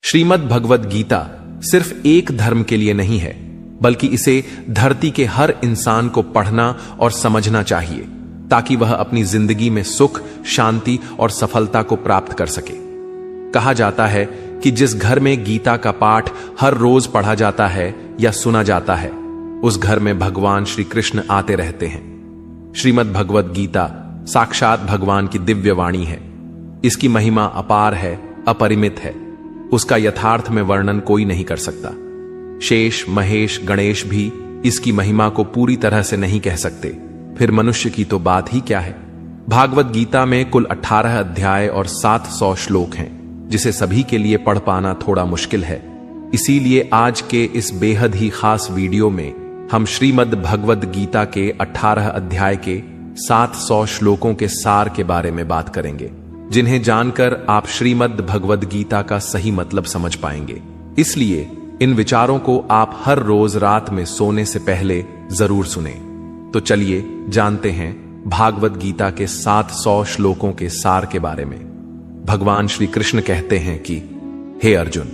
श्रीमद् भगवद गीता सिर्फ एक धर्म के लिए नहीं है, बल्कि इसे धरती के हर इंसान को पढ़ना और समझना चाहिए ताकि वह अपनी जिंदगी में सुख, शांति और सफलता को प्राप्त कर सके। कहा जाता है कि जिस घर में गीता का पाठ हर रोज पढ़ा जाता है या सुना जाता है, उस घर में भगवान श्री कृष्ण आते रहते हैं। श्रीमद् भगवद गीता साक्षात भगवान की दिव्य वाणी है। इसकी महिमा अपार है, अपरिमित है। उसका यथार्थ में वर्णन कोई नहीं कर सकता। शेष, महेश, गणेश भी इसकी महिमा को पूरी तरह से नहीं कह सकते, फिर मनुष्य की तो बात ही क्या है। भागवत गीता में कुल 18 अध्याय और 700 श्लोक हैं, जिसे सभी के लिए पढ़ पाना थोड़ा मुश्किल है। इसीलिए आज के इस बेहद ही खास वीडियो में हम श्रीमद् भगवद गीता के 18 अध्याय के 700 श्लोकों के सार के बारे में बात करेंगे, जिन्हें जानकर आप श्रीमद् भगवद गीता का सही मतलब समझ पाएंगे। इसलिए इन विचारों को आप हर रोज रात में सोने से पहले जरूर सुने। तो चलिए जानते हैं भागवत गीता के 700 श्लोकों के सार के बारे में। भगवान श्री कृष्ण कहते हैं कि हे अर्जुन,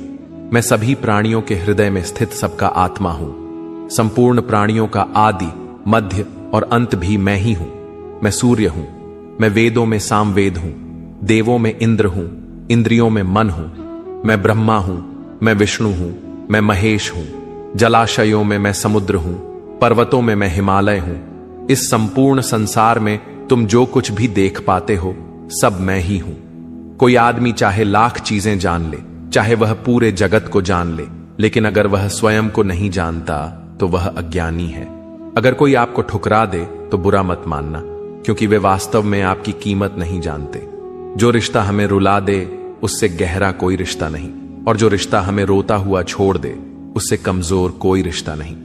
मैं सभी प्राणियों के हृदय में स्थित सबका आत्मा हूं। संपूर्ण प्राणियों का आदि, मध्य और अंत भी मैं ही हूं। मैं सूर्य हूं। मैं वेदों में सामवेद हूं। देवों में इंद्र हूं। इंद्रियों में मन हूं। मैं ब्रह्मा हूं। मैं विष्णु हूं। मैं महेश हूं। जलाशयों में मैं समुद्र हूं। पर्वतों में मैं हिमालय हूं। इस संपूर्ण संसार में तुम जो कुछ भी देख पाते हो, सब मैं ही हूं। कोई आदमी चाहे लाख चीजें जान ले, चाहे वह पूरे जगत को जान ले, लेकिन अगर वह स्वयं को नहीं जानता तो वह अज्ञानी है। अगर कोई आपको ठुकरा दे तो बुरा मत मानना, क्योंकि वे वास्तव में आपकी कीमत नहीं जानते। जो रिश्ता हमें रुला दे उससे गहरा कोई रिश्ता नहीं, और जो रिश्ता हमें रोता हुआ छोड़ दे उससे कमजोर कोई रिश्ता नहीं।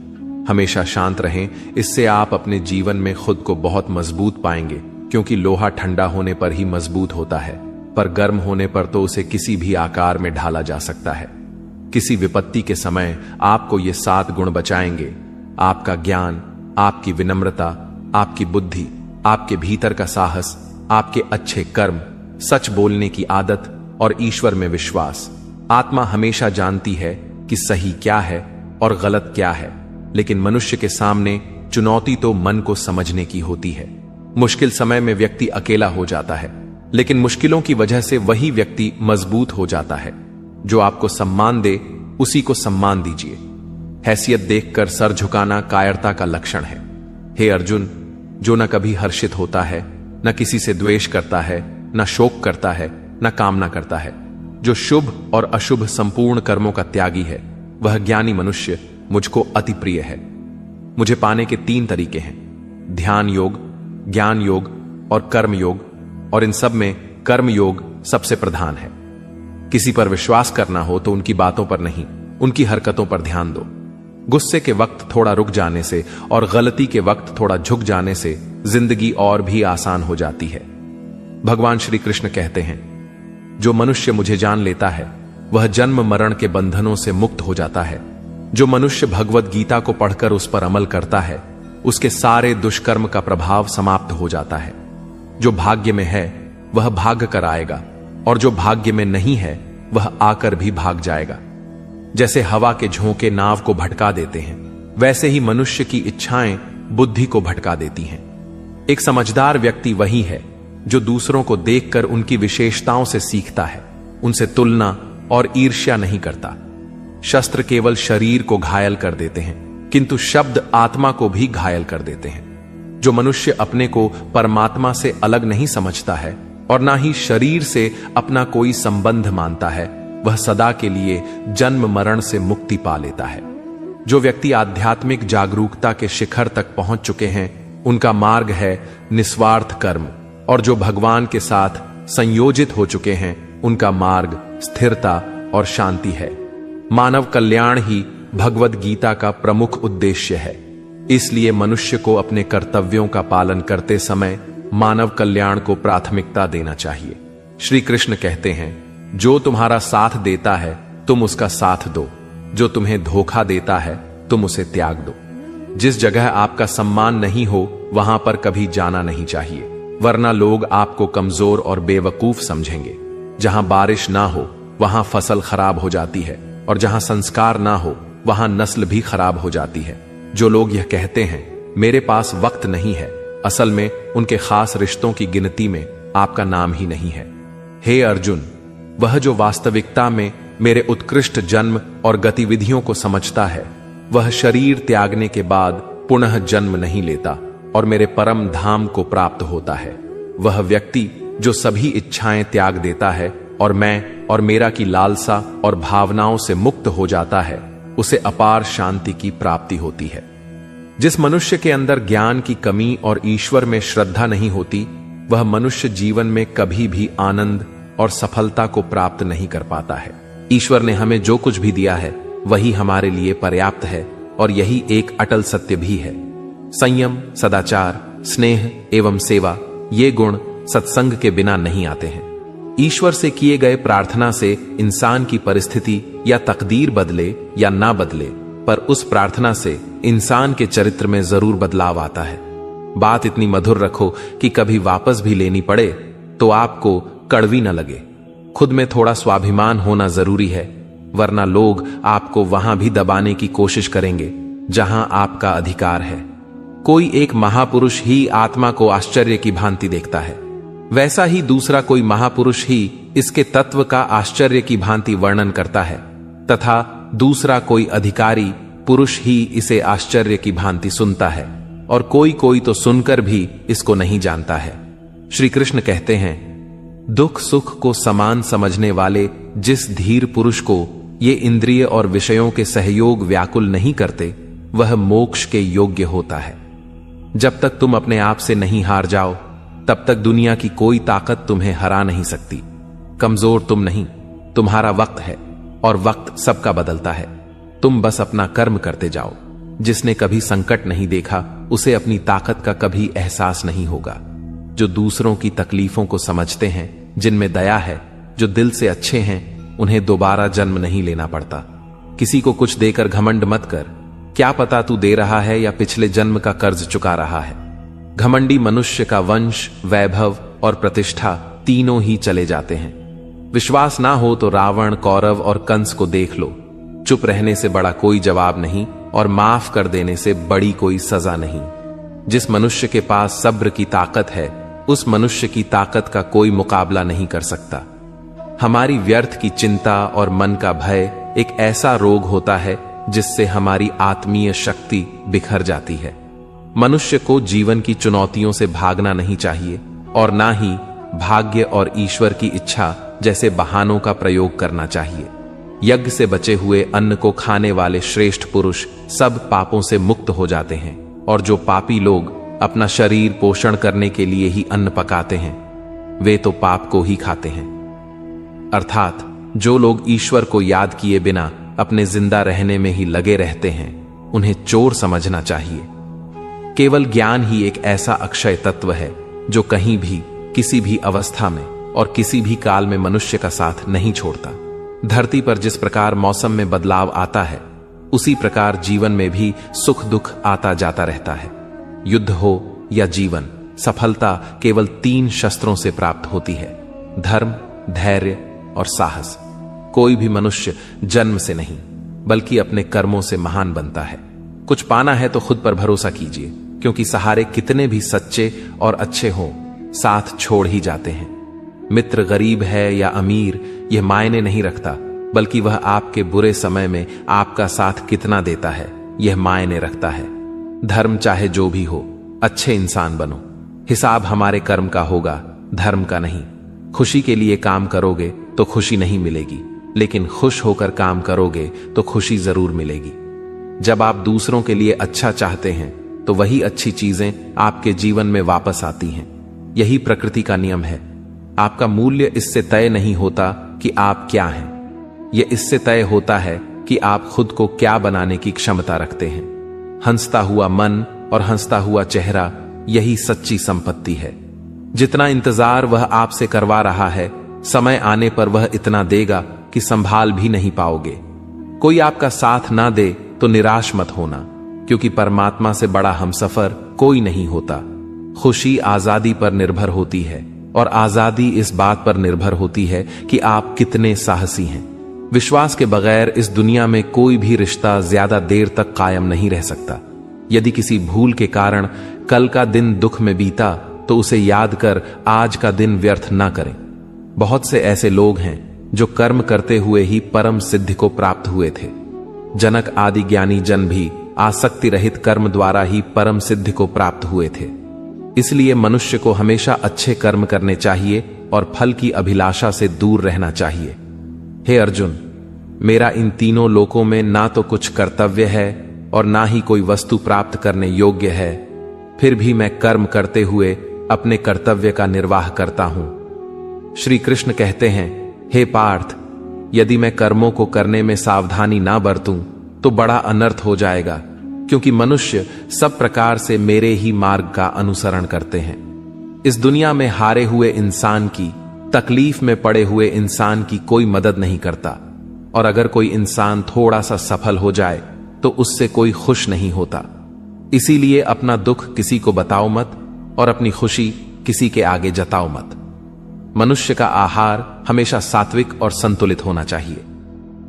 हमेशा शांत रहें, इससे आप अपने जीवन में खुद को बहुत मजबूत पाएंगे, क्योंकि लोहा ठंडा होने पर ही मजबूत होता है, पर गर्म होने पर तो उसे किसी भी आकार में ढाला जा सकता है। किसी विपत्ति के समय आपको ये 7 गुण बचाएंगे: आपका ज्ञान, आपकी विनम्रता, आपकी बुद्धि, आपके भीतर का साहस, आपके अच्छे कर्म, सच बोलने की आदत और ईश्वर में विश्वास। आत्मा हमेशा जानती है कि सही क्या है और गलत क्या है, लेकिन मनुष्य के सामने चुनौती तो मन को समझने की होती है। मुश्किल समय में व्यक्ति अकेला हो जाता है, लेकिन मुश्किलों की वजह से वही व्यक्ति मजबूत हो जाता है। जो आपको सम्मान दे उसी को सम्मान दीजिए। हैसियत देखकर सर झुकाना कायरता का लक्षण है। हे अर्जुन, जो न कभी हर्षित होता है, न किसी से द्वेष करता है, न शोक करता है, न कामना करता है, जो शुभ और अशुभ संपूर्ण कर्मों का त्यागी है, वह ज्ञानी मनुष्य मुझको अति प्रिय है। मुझे पाने के 3 तरीके हैं: ध्यान योग, ज्ञान योग और कर्म योग, और इन सब में कर्म योग सबसे प्रधान है। किसी पर विश्वास करना हो तो उनकी बातों पर नहीं, उनकी हरकतों पर ध्यान दो। गुस्से के वक्त थोड़ा रुक जाने से और गलती के वक्त थोड़ा झुक जाने से जिंदगी और भी आसान हो जाती है। भगवान श्री कृष्ण कहते हैं, जो मनुष्य मुझे जान लेता है वह जन्म मरण के बंधनों से मुक्त हो जाता है। जो मनुष्य भगवद गीता को पढ़कर उस पर अमल करता है, उसके सारे दुष्कर्म का प्रभाव समाप्त हो जाता है। जो भाग्य में है वह भाग कर आएगा, और जो भाग्य में नहीं है वह आकर भी भाग जाएगा। जैसे हवा के झोंके नाव को भटका देते हैं, वैसे ही मनुष्य की इच्छाएं बुद्धि को भटका देती हैं। एक समझदार व्यक्ति वही है जो दूसरों को देखकर उनकी विशेषताओं से सीखता है, उनसे तुलना और ईर्ष्या नहीं करता। शस्त्र केवल शरीर को घायल कर देते हैं, किंतु शब्द आत्मा को भी घायल कर देते हैं। जो मनुष्य अपने को परमात्मा से अलग नहीं समझता है और ना ही शरीर से अपना कोई संबंध मानता है, वह सदा के लिए जन्म मरण से मुक्ति पा लेता है। जो व्यक्ति आध्यात्मिक जागरूकता के शिखर तक पहुंच चुके हैं, उनका मार्ग है निस्वार्थ कर्म, और जो भगवान के साथ संयोजित हो चुके हैं, उनका मार्ग स्थिरता और शांति है। मानव कल्याण ही भगवद गीता का प्रमुख उद्देश्य है। इसलिए मनुष्य को अपने कर्तव्यों का पालन करते समय मानव कल्याण को प्राथमिकता देना चाहिए। श्री कृष्ण कहते हैं, जो तुम्हारा साथ देता है तुम उसका साथ दो, जो तुम्हें धोखा देता है तुम उसे त्याग दो। जिस जगह आपका सम्मान नहीं हो वहां पर कभी जाना नहीं चाहिए, वरना लोग आपको कमजोर और बेवकूफ समझेंगे। जहां बारिश ना हो वहां फसल खराब हो जाती है, और जहां संस्कार ना हो वहां नस्ल भी खराब हो जाती है। जो लोग यह कहते हैं मेरे पास वक्त नहीं है, असल में उनके खास रिश्तों की गिनती में आपका नाम ही नहीं है। हे अर्जुन, वह जो वास्तविकता में मेरे उत्कृष्ट जन्म और गतिविधियों को समझता है, वह शरीर त्यागने के बाद पुनः जन्म नहीं लेता और मेरे परम धाम को प्राप्त होता है। वह व्यक्ति जो सभी इच्छाएं त्याग देता है और मैं और मेरा की लालसा और भावनाओं से मुक्त हो जाता है, उसे अपार शांति की प्राप्ति होती है। जिस मनुष्य के अंदर ज्ञान की कमी और ईश्वर में श्रद्धा नहीं होती, वह मनुष्य जीवन में कभी भी आनंद और सफलता को प्राप्त नहीं कर पाता है। ईश्वर ने हमें जो कुछ भी दिया है वही हमारे लिए पर्याप्त है, और यही एक अटल सत्य भी है। संयम, सदाचार, स्नेह एवं सेवा, ये गुण सत्संग के बिना नहीं आते हैं। ईश्वर से किए गए प्रार्थना से इंसान की परिस्थिति या तकदीर बदले या ना बदले, पर उस प्रार्थना से इंसान के चरित्र में जरूर बदलाव आता है। बात इतनी मधुर रखो कि कभी वापस भी लेनी पड़े तो आपको कड़वी न लगे। खुद में थोड़ा स्वाभिमान होना जरूरी है, वरना लोग आपको वहां भी दबाने की कोशिश करेंगे जहां आपका अधिकार है। कोई एक महापुरुष ही आत्मा को आश्चर्य की भांति देखता है, वैसा ही दूसरा कोई महापुरुष ही इसके तत्व का आश्चर्य की भांति वर्णन करता है, तथा दूसरा कोई अधिकारी पुरुष ही इसे आश्चर्य की भांति सुनता है, और कोई कोई तो सुनकर भी इसको नहीं जानता है। श्री कृष्ण कहते हैं, दुख सुख को समान समझने वाले जिस धीर पुरुष को ये इंद्रिय और विषयों के सहयोग व्याकुल नहीं करते, वह मोक्ष के योग्य होता है। जब तक तुम अपने आप से नहीं हार जाओ, तब तक दुनिया की कोई ताकत तुम्हें हरा नहीं सकती। कमजोर तुम नहीं, तुम्हारा वक्त है, और वक्त सबका बदलता है। तुम बस अपना कर्म करते जाओ। जिसने कभी संकट नहीं देखा, उसे अपनी ताकत का कभी एहसास नहीं होगा। जो दूसरों की तकलीफों को समझते हैं, जिनमें दया है, जो दिल से अच्छे हैं, उन्हें दोबारा जन्म नहीं लेना पड़ता। किसी को कुछ देकर घमंड मत कर, क्या पता तू दे रहा है या पिछले जन्म का कर्ज चुका रहा है। घमंडी मनुष्य का वंश, वैभव और प्रतिष्ठा तीनों ही चले जाते हैं। विश्वास ना हो तो रावण, कौरव और कंस को देख लो। चुप रहने से बड़ा कोई जवाब नहीं, और माफ कर देने से बड़ी कोई सजा नहीं। जिस मनुष्य के पास सब्र की ताकत है, उस मनुष्य की ताकत का कोई मुकाबला नहीं कर सकता। हमारी व्यर्थ की चिंता और मन का भय एक ऐसा रोग होता है जिससे हमारी आत्मीय शक्ति बिखर जाती है। मनुष्य को जीवन की चुनौतियों से भागना नहीं चाहिए, और ना ही भाग्य और ईश्वर की इच्छा जैसे बहानों का प्रयोग करना चाहिए। यज्ञ से बचे हुए अन्न को खाने वाले श्रेष्ठ पुरुष सब पापों से मुक्त हो जाते हैं, और जो पापी लोग अपना शरीर पोषण करने के लिए ही अन्न पकाते हैं, वे तो पाप को ही खाते हैं। अर्थात जो लोग ईश्वर को याद किए बिना अपने जिंदा रहने में ही लगे रहते हैं, उन्हें चोर समझना चाहिए। केवल ज्ञान ही एक ऐसा अक्षय तत्व है जो कहीं भी, किसी भी अवस्था में और किसी भी काल में मनुष्य का साथ नहीं छोड़ता। धरती पर जिस प्रकार मौसम में बदलाव आता है, उसी प्रकार जीवन में भी सुख दुख आता जाता रहता है। युद्ध हो या जीवन, सफलता केवल 3 शस्त्रों से प्राप्त होती है: धर्म, धैर्य और साहस। कोई भी मनुष्य जन्म से नहीं, बल्कि अपने कर्मों से महान बनता है। कुछ पाना है तो खुद पर भरोसा कीजिए, क्योंकि सहारे कितने भी सच्चे और अच्छे हों, साथ छोड़ ही जाते हैं। मित्र गरीब है या अमीर, यह मायने नहीं रखता, बल्कि वह आपके बुरे समय में आपका साथ कितना देता है, यह मायने रखता है। धर्म चाहे जो भी हो, अच्छे इंसान बनो। हिसाब हमारे कर्म का होगा, धर्म का नहीं। खुशी के लिए काम करोगे तो खुशी नहीं मिलेगी, लेकिन खुश होकर काम करोगे तो खुशी जरूर मिलेगी। जब आप दूसरों के लिए अच्छा चाहते हैं, तो वही अच्छी चीजें आपके जीवन में वापस आती हैं। यही प्रकृति का नियम है। आपका मूल्य इससे तय नहीं होता कि आप क्या हैं, यह इससे तय होता है कि आप खुद को क्या बनाने की क्षमता रखते हैं। हंसता हुआ मन और हंसता हुआ चेहरा, यही सच्ची संपत्ति है। जितना इंतजार वह आपसे करवा रहा है, समय आने पर वह इतना देगा कि संभाल भी नहीं पाओगे। कोई आपका साथ ना दे तो निराश मत होना, क्योंकि परमात्मा से बड़ा हमसफर कोई नहीं होता। खुशी आजादी पर निर्भर होती है, और आजादी इस बात पर निर्भर होती है कि आप कितने साहसी हैं। विश्वास के बगैर इस दुनिया में कोई भी रिश्ता ज्यादा देर तक कायम नहीं रह सकता। यदि किसी भूल के कारण कल का दिन दुख में बीता तो उसे याद कर आज का दिन व्यर्थ ना करें। बहुत से ऐसे लोग हैं जो कर्म करते हुए ही परम सिद्धि को प्राप्त हुए थे। जनक आदि ज्ञानी जन भी आसक्ति रहित कर्म द्वारा ही परम सिद्धि को प्राप्त हुए थे। इसलिए मनुष्य को हमेशा अच्छे कर्म करने चाहिए और फल की अभिलाषा से दूर रहना चाहिए। हे अर्जुन, मेरा इन तीनों लोकों में ना तो कुछ कर्तव्य है और ना ही कोई वस्तु प्राप्त करने योग्य है, फिर भी मैं कर्म करते हुए अपने कर्तव्य का निर्वाह करता हूं। श्री कृष्ण कहते हैं, हे पार्थ, यदि मैं कर्मों को करने में सावधानी ना बरतूं तो बड़ा अनर्थ हो जाएगा, क्योंकि मनुष्य सब प्रकार से मेरे ही मार्ग का अनुसरण करते हैं। इस दुनिया में हारे हुए इंसान की, तकलीफ में पड़े हुए इंसान की कोई मदद नहीं करता, और अगर कोई इंसान थोड़ा सा सफल हो जाए तो उससे कोई खुश नहीं होता। इसीलिए अपना दुख किसी को बताओ मत और अपनी खुशी किसी के आगे जताओ मत। मनुष्य का आहार हमेशा सात्विक और संतुलित होना चाहिए।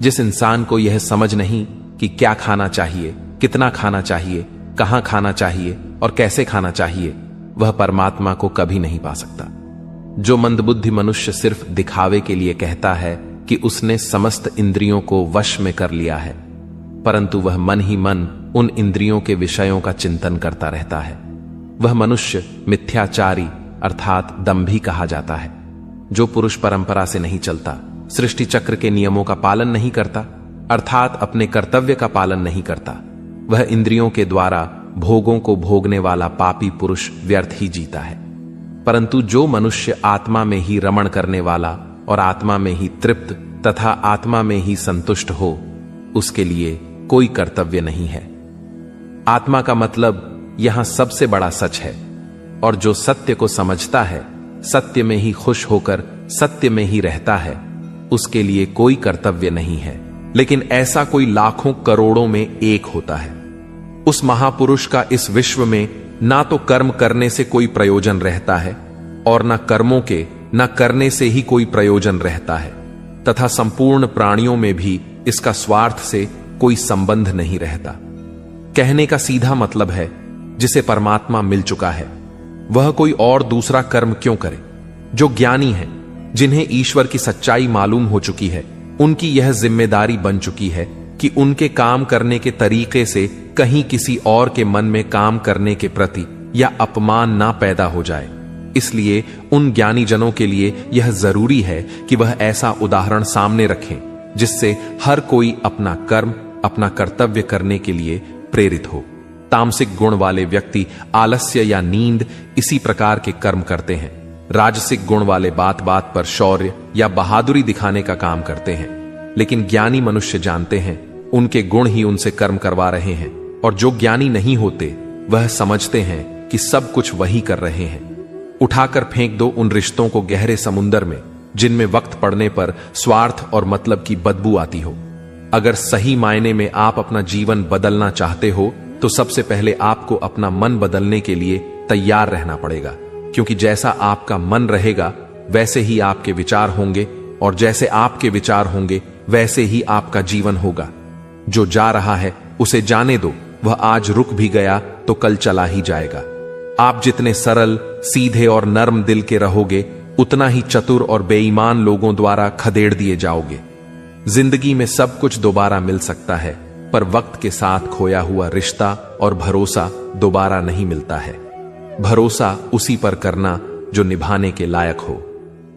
जिस इंसान को यह समझ नहीं कि क्या खाना चाहिए, कितना खाना चाहिए, कहां खाना चाहिए और कैसे खाना चाहिए, वह परमात्मा को कभी नहीं पा सकता। जो मंदबुद्धि मनुष्य सिर्फ दिखावे के लिए कहता है कि उसने समस्त इंद्रियों को वश में कर लिया है, परंतु वह मन ही मन उन इंद्रियों के विषयों का चिंतन करता रहता है, वह मनुष्य मिथ्याचारी अर्थात दंभी कहा जाता है। जो पुरुष परंपरा से नहीं चलता, सृष्टि चक्र के नियमों का पालन नहीं करता अर्थात अपने कर्तव्य का पालन नहीं करता, वह इंद्रियों के द्वारा भोगों को भोगने वाला पापी पुरुष व्यर्थ ही जीता है। परंतु जो मनुष्य आत्मा में ही रमण करने वाला और आत्मा में ही तृप्त तथा आत्मा में ही संतुष्ट हो, उसके लिए कोई कर्तव्य नहीं है। आत्मा का मतलब यहां सबसे बड़ा सच है, और जो सत्य को समझता है, सत्य में ही खुश होकर सत्य में ही रहता है, उसके लिए कोई कर्तव्य नहीं है। लेकिन ऐसा कोई लाखों करोड़ों में एक होता है। उस महापुरुष का इस विश्व में ना तो कर्म करने से कोई प्रयोजन रहता है और ना कर्मों के न करने से ही कोई प्रयोजन रहता है, तथा संपूर्ण प्राणियों में भी इसका स्वार्थ से कोई संबंध नहीं रहता। कहने का सीधा मतलब है, जिसे परमात्मा मिल चुका है वह कोई और दूसरा कर्म क्यों करे। जो ज्ञानी हैं, जिन्हें ईश्वर की सच्चाई मालूम हो चुकी है, उनकी यह जिम्मेदारी बन चुकी है कि उनके काम करने के तरीके से कहीं किसी और के मन में काम करने के प्रति या अपमान ना पैदा हो जाए। इसलिए उन ज्ञानी जनों के लिए यह जरूरी है कि वह ऐसा उदाहरण सामने रखें जिससे हर कोई अपना कर्म, अपना कर्तव्य करने के लिए प्रेरित हो। तामसिक गुण वाले व्यक्ति आलस्य या नींद इसी प्रकार के कर्म करते हैं। राजसिक गुण वाले बात बात पर शौर्य या बहादुरी दिखाने का काम करते हैं। लेकिन ज्ञानी मनुष्य जानते हैं उनके गुण ही उनसे कर्म करवा रहे हैं, और जो ज्ञानी नहीं होते वह समझते हैं कि सब कुछ वही कर रहे हैं। उठाकर फेंक दो उन रिश्तों को गहरे समुंदर में जिनमें वक्त पड़ने पर स्वार्थ और मतलब की बदबू आती हो। अगर सही मायने में आप अपना जीवन बदलना चाहते हो तो सबसे पहले आपको अपना मन बदलने के लिए तैयार रहना पड़ेगा, क्योंकि जैसा आपका मन रहेगा वैसे ही आपके विचार होंगे, और जैसे आपके विचार होंगे वैसे ही आपका जीवन होगा। जो जा रहा है उसे जाने दो, वह आज रुक भी गया तो कल चला ही जाएगा। आप जितने सरल, सीधे और नर्म दिल के रहोगे, उतना ही चतुर और बेईमान लोगों द्वारा खदेड़ दिए जाओगे। जिंदगी में सब कुछ दोबारा मिल सकता है, पर वक्त के साथ खोया हुआ रिश्ता और भरोसा दोबारा नहीं मिलता है। भरोसा उसी पर करना जो निभाने के लायक हो।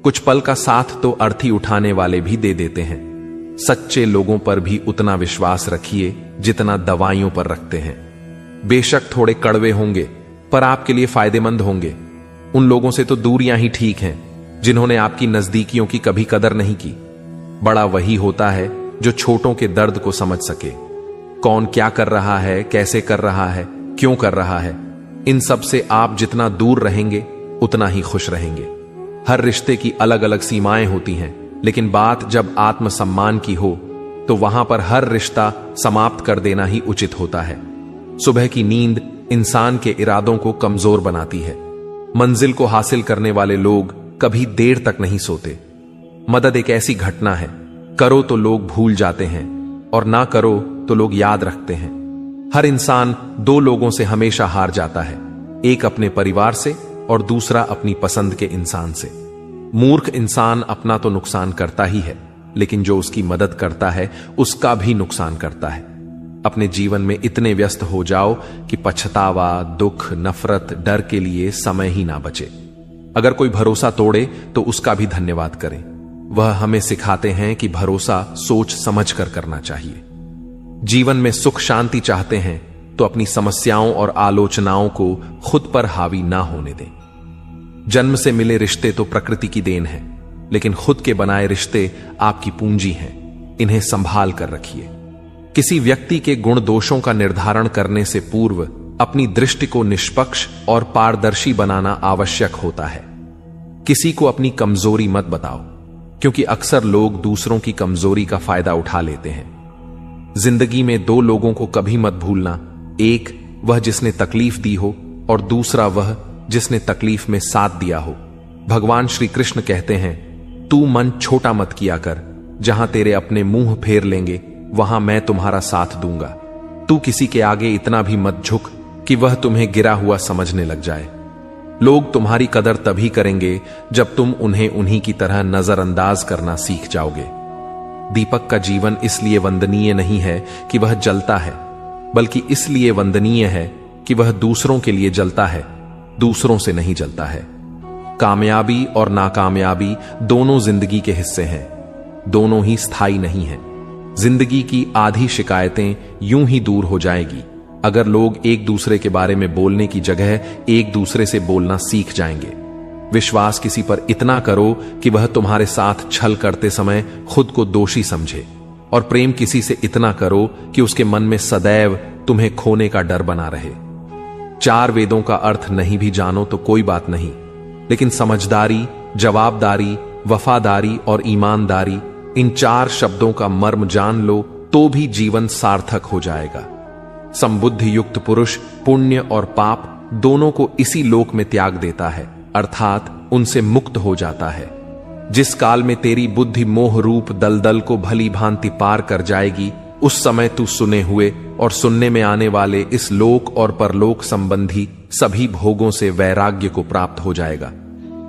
कुछ पल का साथ तो अर्थी उठाने वाले भी दे देते हैं। सच्चे लोगों पर भी उतना विश्वास रखिए जितना दवाइयों पर रखते हैं। बेशक थोड़े कड़वे होंगे, पर आपके लिए फायदेमंद होंगे। उन लोगों से तो दूरियां ही ठीक हैं जिन्होंने आपकी नजदीकियों की कभी कदर नहीं की। बड़ा वही होता है जो छोटों के दर्द को समझ सके। कौन क्या कर रहा है, कैसे कर रहा है, क्यों कर रहा है, इन सब से आप जितना दूर रहेंगे उतना ही खुश रहेंगे। हर रिश्ते की अलग अलग सीमाएं होती हैं, लेकिन बात जब आत्मसम्मान की हो तो वहां पर हर रिश्ता समाप्त कर देना ही उचित होता है। सुबह की नींद इंसान के इरादों को कमजोर बनाती है। मंजिल को हासिल करने वाले लोग कभी देर तक नहीं सोते। मदद एक ऐसी घटना है, करो तो लोग भूल जाते हैं और ना करो तो लोग याद रखते हैं। हर इंसान दो लोगों से हमेशा हार जाता है, एक अपने परिवार से और दूसरा अपनी पसंद के इंसान से। मूर्ख इंसान अपना तो नुकसान करता ही है, लेकिन जो उसकी मदद करता है उसका भी नुकसान करता है। अपने जीवन में इतने व्यस्त हो जाओ कि पछतावा, दुख, नफरत, डर के लिए समय ही ना बचे। अगर कोई भरोसा तोड़े तो उसका भी धन्यवाद करें। वह हमें सिखाते हैं कि भरोसा सोच समझ कर करना चाहिए। जीवन में सुख शांति चाहते हैं तो अपनी समस्याओं और आलोचनाओं को खुद पर हावी ना होने दें। जन्म से मिले रिश्ते तो प्रकृति की देन है, लेकिन खुद के बनाए रिश्ते आपकी पूंजी हैं। इन्हें संभाल कर रखिए। किसी व्यक्ति के गुण दोषों का निर्धारण करने से पूर्व अपनी दृष्टि को निष्पक्ष और पारदर्शी बनाना आवश्यक होता है। किसी को अपनी कमजोरी मत बताओ, क्योंकि अक्सर लोग दूसरों की कमजोरी का फायदा उठा लेते हैं। जिंदगी में दो लोगों को कभी मत भूलना, एक वह जिसने तकलीफ दी हो और दूसरा वह जिसने तकलीफ में साथ दिया हो। भगवान श्री कृष्ण कहते हैं, तू मन छोटा मत किया कर, जहां तेरे अपने मुंह फेर लेंगे वहां मैं तुम्हारा साथ दूंगा। तू किसी के आगे इतना भी मत झुक कि वह तुम्हें गिरा हुआ समझने लग जाए। लोग तुम्हारी कदर तभी करेंगे जब तुम उन्हें उन्हीं की तरह नजरअंदाज करना सीख जाओगे। दीपक का जीवन इसलिए वंदनीय नहीं है कि वह जलता है, बल्कि इसलिए वंदनीय है कि वह दूसरों के लिए जलता है, दूसरों से नहीं जलता है। कामयाबी और नाकामयाबी दोनों जिंदगी के हिस्से हैं, दोनों ही स्थायी नहीं हैं। जिंदगी की आधी शिकायतें यूं ही दूर हो जाएगी अगर लोग एक दूसरे के बारे में बोलने की जगह एक दूसरे से बोलना सीख जाएंगे। विश्वास किसी पर इतना करो कि वह तुम्हारे साथ छल करते समय खुद को दोषी समझे, और प्रेम किसी से इतना करो कि उसके मन में सदैव तुम्हें खोने का डर बना रहे। चार वेदों का अर्थ नहीं भी जानो तो कोई बात नहीं, लेकिन समझदारी, जवाबदारी, वफादारी और ईमानदारी, इन चार शब्दों का मर्म जान लो तो भी जीवन सार्थक हो जाएगा। संबुद्धि युक्त पुरुष पुण्य और पाप दोनों को इसी लोक में त्याग देता है, अर्थात उनसे मुक्त हो जाता है। जिस काल में तेरी बुद्धि मोह रूप दलदल को भली भांति पार कर जाएगी, उस समय तू सुने हुए और सुनने में आने वाले इस लोक और परलोक संबंधी सभी भोगों से वैराग्य को प्राप्त हो जाएगा।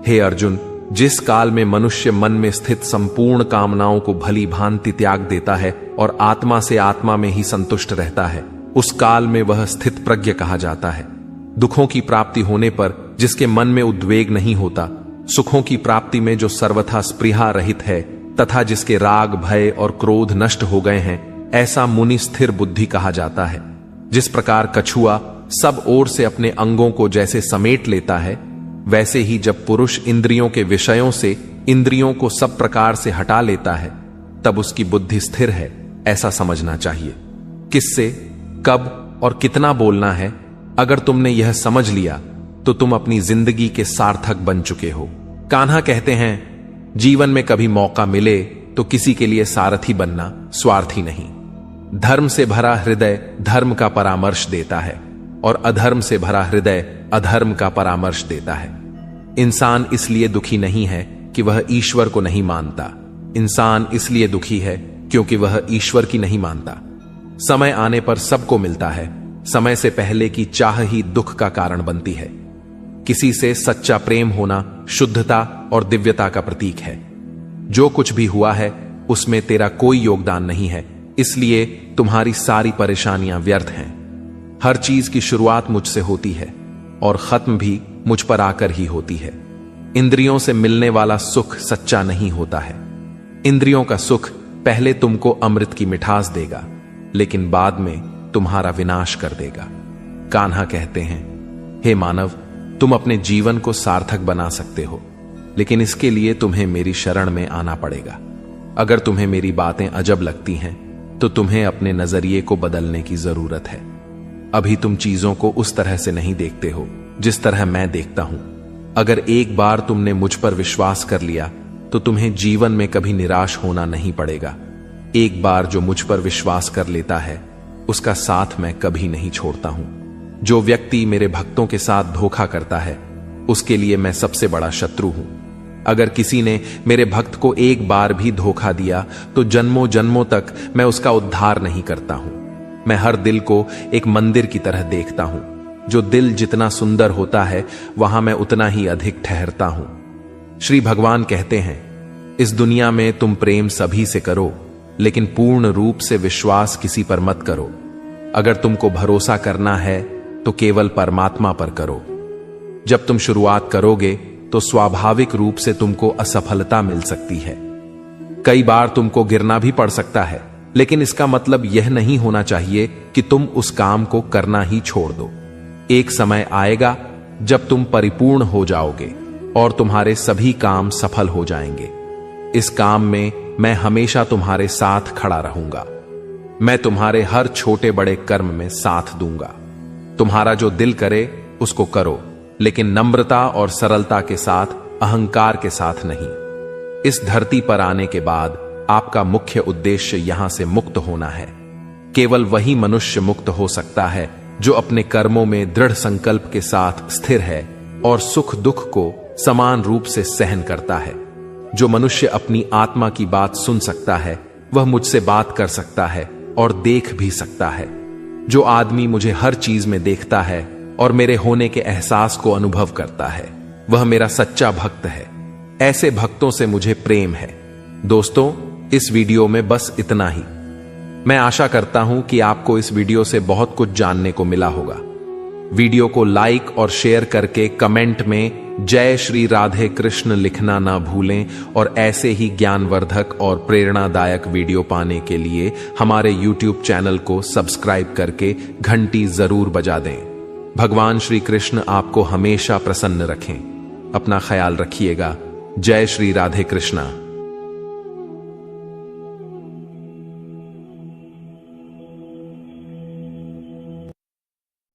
हे अर्जुन, जिस काल में मनुष्य मन में स्थित संपूर्ण कामनाओं को भली भांति त्याग देता है और आत्मा से आत्मा में ही संतुष्ट रहता है, उस काल में वह स्थित प्रज्ञ कहा जाता है। दुखों की प्राप्ति होने पर जिसके मन में उद्वेग नहीं होता, सुखों की प्राप्ति में जो सर्वथा स्पृहा रहित है तथा जिसके राग, भय और क्रोध नष्ट हो गए हैं, ऐसा मुनि स्थिर बुद्धि कहा जाता है। जिस प्रकार कछुआ सब ओर से अपने अंगों को जैसे समेट लेता है, वैसे ही जब पुरुष इंद्रियों के विषयों से इंद्रियों को सब प्रकार से हटा लेता है, तब उसकी बुद्धि स्थिर है, ऐसा समझना चाहिए। किससे, कब और कितना बोलना है, अगर तुमने यह समझ लिया तो तुम अपनी जिंदगी के सार्थक बन चुके हो। कान्हा कहते हैं, जीवन में कभी मौका मिले तो किसी के लिए सारथी बनना स्वार्थी नहीं। धर्म से भरा हृदय धर्म का परामर्श देता है और अधर्म से भरा हृदय अधर्म का परामर्श देता है। इंसान इसलिए दुखी नहीं है कि वह ईश्वर को नहीं मानता, इंसान इसलिए दुखी है क्योंकि वह ईश्वर की नहीं मानता। समय आने पर सबको मिलता है, समय से पहले की चाह ही दुख का कारण बनती है। किसी से सच्चा प्रेम होना शुद्धता और दिव्यता का प्रतीक है। जो कुछ भी हुआ है उसमें तेरा कोई योगदान नहीं है, इसलिए तुम्हारी सारी परेशानियां व्यर्थ हैं। हर चीज की शुरुआत मुझसे होती है और खत्म भी मुझ पर आकर ही होती है। इंद्रियों से मिलने वाला सुख सच्चा नहीं होता है। इंद्रियों का सुख पहले तुमको अमृत की मिठास देगा, लेकिन बाद में तुम्हारा विनाश कर देगा। कान्हा कहते हैं, हे मानव, तुम अपने जीवन को सार्थक बना सकते हो, लेकिन इसके लिए तुम्हें मेरी शरण में आना पड़ेगा। अगर तुम्हें मेरी बातें अजब लगती हैं तो तुम्हें अपने नजरिए को बदलने की जरूरत है। अभी तुम चीजों को उस तरह से नहीं देखते हो जिस तरह मैं देखता हूं। अगर एक बार तुमने मुझ पर विश्वास कर लिया तो तुम्हें जीवन में कभी निराश होना नहीं पड़ेगा। एक बार जो मुझ पर विश्वास कर लेता है उसका साथ मैं कभी नहीं छोड़ता हूं। जो व्यक्ति मेरे भक्तों के साथ धोखा करता है उसके लिए मैं सबसे बड़ा शत्रु हूं। अगर किसी ने मेरे भक्त को एक बार भी धोखा दिया तो जन्मों जन्मों तक मैं उसका उद्धार नहीं करता हूं। मैं हर दिल को एक मंदिर की तरह देखता हूं। जो दिल जितना सुंदर होता है वहां मैं उतना ही अधिक ठहरता हूं। श्री भगवान कहते हैं, इस दुनिया में तुम प्रेम सभी से करो, लेकिन पूर्ण रूप से विश्वास किसी पर मत करो। अगर तुमको भरोसा करना है तो केवल परमात्मा पर करो। जब तुम शुरुआत करोगे तो स्वाभाविक रूप से तुमको असफलता मिल सकती है। कई बार तुमको गिरना भी पड़ सकता है, लेकिन इसका मतलब यह नहीं होना चाहिए कि तुम उस काम को करना ही छोड़ दो। एक समय आएगा जब तुम परिपूर्ण हो जाओगे और तुम्हारे सभी काम सफल हो जाएंगे। इस काम में मैं हमेशा तुम्हारे साथ खड़ा रहूंगा। मैं तुम्हारे हर छोटे बड़े कर्म में साथ दूंगा। तुम्हारा जो दिल करे उसको करो, लेकिन नम्रता और सरलता के साथ, अहंकार के साथ नहीं। इस धरती पर आने के बाद आपका मुख्य उद्देश्य यहां से मुक्त होना है। केवल वही मनुष्य मुक्त हो सकता है जो अपने कर्मों में दृढ़ संकल्प के साथ स्थिर है और सुख दुख को समान रूप से सहन करता है। जो मनुष्य अपनी आत्मा की बात सुन सकता है वह मुझसे बात कर सकता है और देख भी सकता है। जो आदमी मुझे हर चीज में देखता है और मेरे होने के एहसास को अनुभव करता है वह मेरा सच्चा भक्त है। ऐसे भक्तों से मुझे प्रेम है। दोस्तों, इस वीडियो में बस इतना ही। मैं आशा करता हूं कि आपको इस वीडियो से बहुत कुछ जानने को मिला होगा। वीडियो को लाइक और शेयर करके कमेंट में जय श्री राधे कृष्ण लिखना ना भूलें और ऐसे ही ज्ञानवर्धक और प्रेरणादायक वीडियो पाने के लिए हमारे YouTube चैनल को सब्सक्राइब करके घंटी जरूर बजा दें। भगवान श्री कृष्ण आपको हमेशा प्रसन्न रखें। अपना ख्याल रखिएगा। जय श्री राधे कृष्णा।